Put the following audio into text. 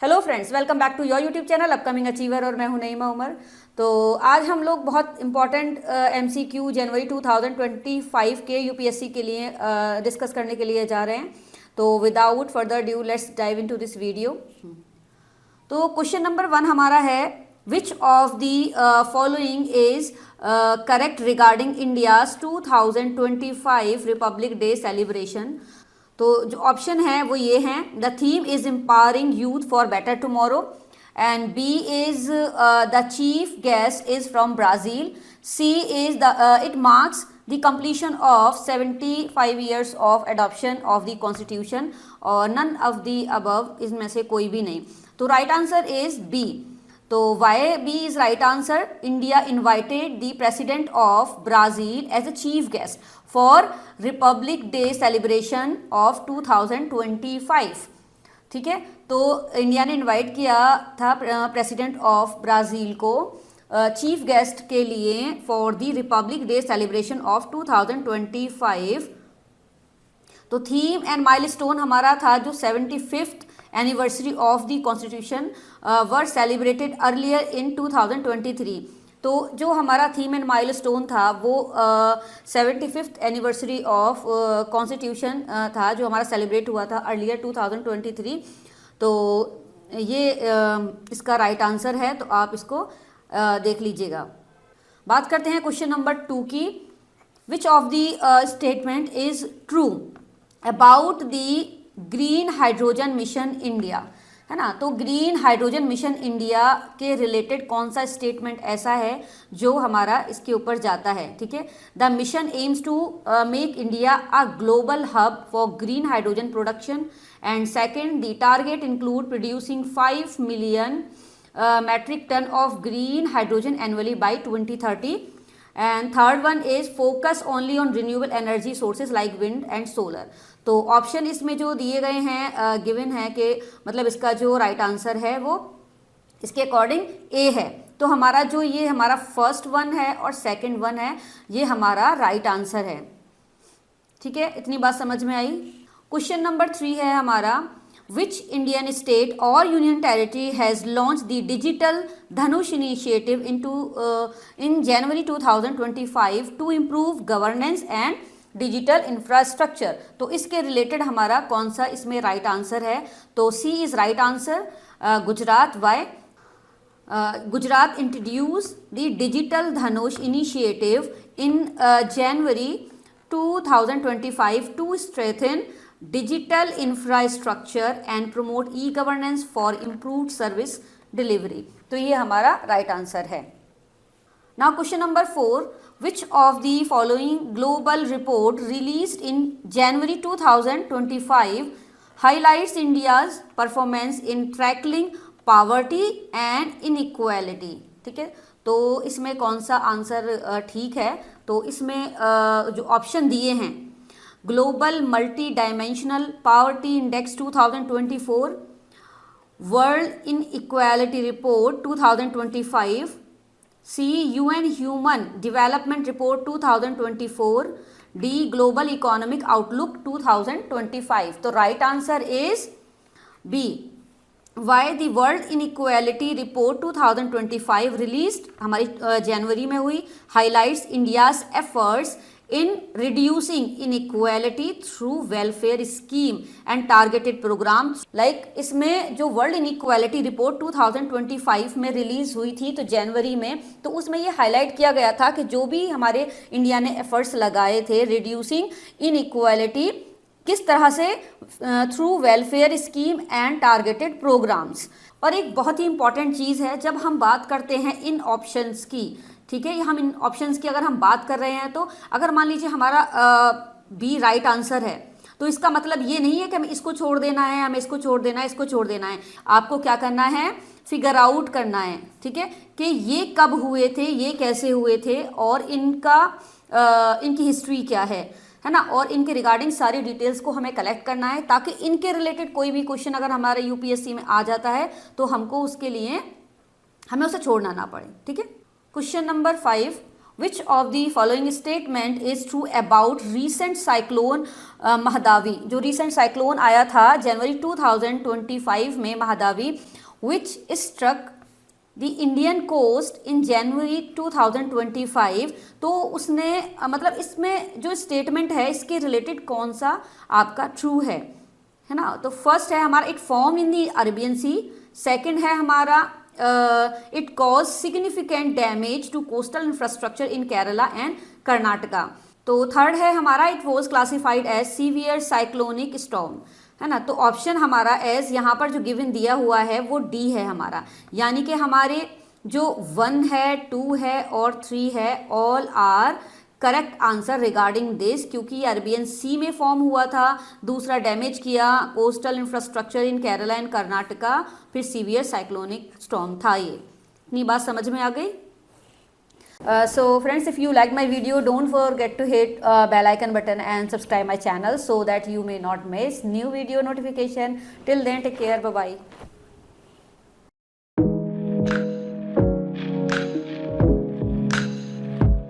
Hello friends, welcome back to your YouTube channel upcoming achiever और मैं हूं नईमा उमर। तो आज हम लोग बहुत इंपॉर्टेंट एमसीक्यू जनवरी 2025 के यूपीएससी के लिए डिस्कस करने के लिए जा रहे हैं। तो without further due let's dive into this video. तो क्वेश्चन नंबर 1 हमारा है, which of the following is correct regarding India's 2025 republic day celebration. तो जो ऑप्शन है वो ये हैं, the theme is empowering youth for better tomorrow, and B is the chief guest is from Brazil, C is the it marks the completion of 75 years of adoption of the constitution, और none of the above, इसमें से कोई भी नहीं। तो right answer is B. तो why B is right answer. India invited the president of Brazil as a chief guest for Republic day celebration of 2025। ठीक है, तो इंडिया ने इनवाइट किया था प्रेसिडेंट ऑफ ब्राज़ील को चीफ गेस्ट के लिए for the Republic day celebration of 2025। तो थीम एंड माइलस्टोन हमारा था जो 75th anniversary of the constitution were celebrated earlier in 2023। तो जो हमारा थीम एंड माइलस्टोन था वो 75th एनिवर्सरी ऑफ कॉन्स्टिट्यूशन था जो हमारा सेलिब्रेट हुआ था अर्लियर 2023। तो ये इसका राइट आंसर है, तो आप इसको देख लीजिएगा। बात करते हैं क्वेश्चन नंबर 2 की। विच of the statement is true about the green hydrogen mission India, है ना। तो ग्रीन हाइड्रोजन मिशन इंडिया के रिलेटेड कौन सा स्टेटमेंट ऐसा है जो हमारा इसके ऊपर जाता है। ठीक है, the mission aims to make India a global hub for green hydrogen production, and second the target include producing 5 million metric ton of green hydrogen annually by 2030, and third one is focus only on renewable energy sources like wind and solar। तो option इसमें जो दिए गए हैं given है कि मतलब इसका जो राइट आंसर है वो इसके अकॉर्डिंग ए है। तो हमारा जो ये हमारा फर्स्ट वन है और सेकंड वन है ये हमारा राइट आंसर है। ठीक है, इतनी बात समझ में आई। क्वेश्चन नंबर 3 है हमारा, which Indian state or union territory has launched the digital Dhanush initiative in January 2025 to improve governance and digital infrastructure। तो इसके रिलेटेड हमारा कौन सा इसमें राइट आंसर है। तो C is right answer, Gujarat. Why? Gujarat introduce the digital Dhanush initiative in January 2025 to strengthen digital infrastructure and promote e-governance for improved service delivery। तो ये हमारा राइट आंसर है। Now question number 4, which of the following global report released in January 2025 highlights India's performance in tackling poverty and inequality। ठीक है, तो इसमें कौन सा आंसर ठीक है। तो इसमें जो ऑप्शन दिए हैं, global multi dimensional poverty index 2024, world inequality report 2025, C UN human development report 2024, D global economic outlook 2025। तो right answer is B. Why the world inequality report 2025 released हमारी जनवरी में हुई, highlights India's efforts in reducing inequality through welfare scheme and targeted programs। like इसमें जो world inequality report 2025 में release हुई थी तो जनवरी में, तो उसमें ये हाईलाइट किया गया था कि जो भी हमारे इंडिया ने एफर्ट्स लगाए थे रिड्यूसिंग इनइक्वालिटी किस तरह से through welfare scheme and targeted programmes. और एक बहुत ही इंपॉर्टेंट चीज़ है जब हम बात करते हैं इन ऑप्शंस की, ठीक है, हम इन ऑप्शंस की अगर हम बात कर रहे हैं तो अगर मान लीजिए हमारा बी राइट आंसर है तो इसका मतलब ये नहीं है कि हमें इसको छोड़ देना है, हमें इसको छोड़ देना है, इसको छोड़ देना है। आपको क्या करना है, फिगर आउट करना है। ठीक है, कि ये कब हुए थे, ये कैसे हुए थे और इनकी हिस्ट्री क्या है ना, और इनके रिगार्डिंग सारी डिटेल्स को हमें कलेक्ट करना है ताकि इनके रिलेटेड कोई भी क्वेश्चन अगर हमारे यूपीएससी में आ जाता है तो हमको उसके लिए हमें उसे छोड़ना ना पड़े। ठीक है, question number 5, which of the following statement is true about recent cyclone Mahadavi, जो रीसेंट साइक्लोन आया था जनवरी 2025 में Mahadavi, which struck the Indian coast in January 2025। तो उसने मतलब इसमें जो स्टेटमेंट है इसके रिलेटेड कौन सा आपका ट्रू है ना। तो फर्स्ट है हमारा it form in the Arabian sea, second है हमारा it cause significant damage to coastal infrastructure in Kerala and Karnataka. तो थर्ड है हमारा it was classified as severe cyclonic storm, है ना। तो ऑप्शन हमारा एज यहाँ पर जो गिवन दिया हुआ है वो डी है हमारा, यानी कि हमारे जो 1 है 2 है और 3 है all are correct answer regarding this, क्योंकि अरबियन सी में फॉर्म हुआ था, दूसरा डैमेज किया coastal infrastructure in Kerala and Karnataka, फिर सीवियर साइक्लोनिक स्टॉर्म था। ये इतनी बात समझ में आ गई। So friends, if you like my video, don't forget to hit bell icon button and subscribe my channel so that you may not miss new video notification. Till then, take care, bye bye.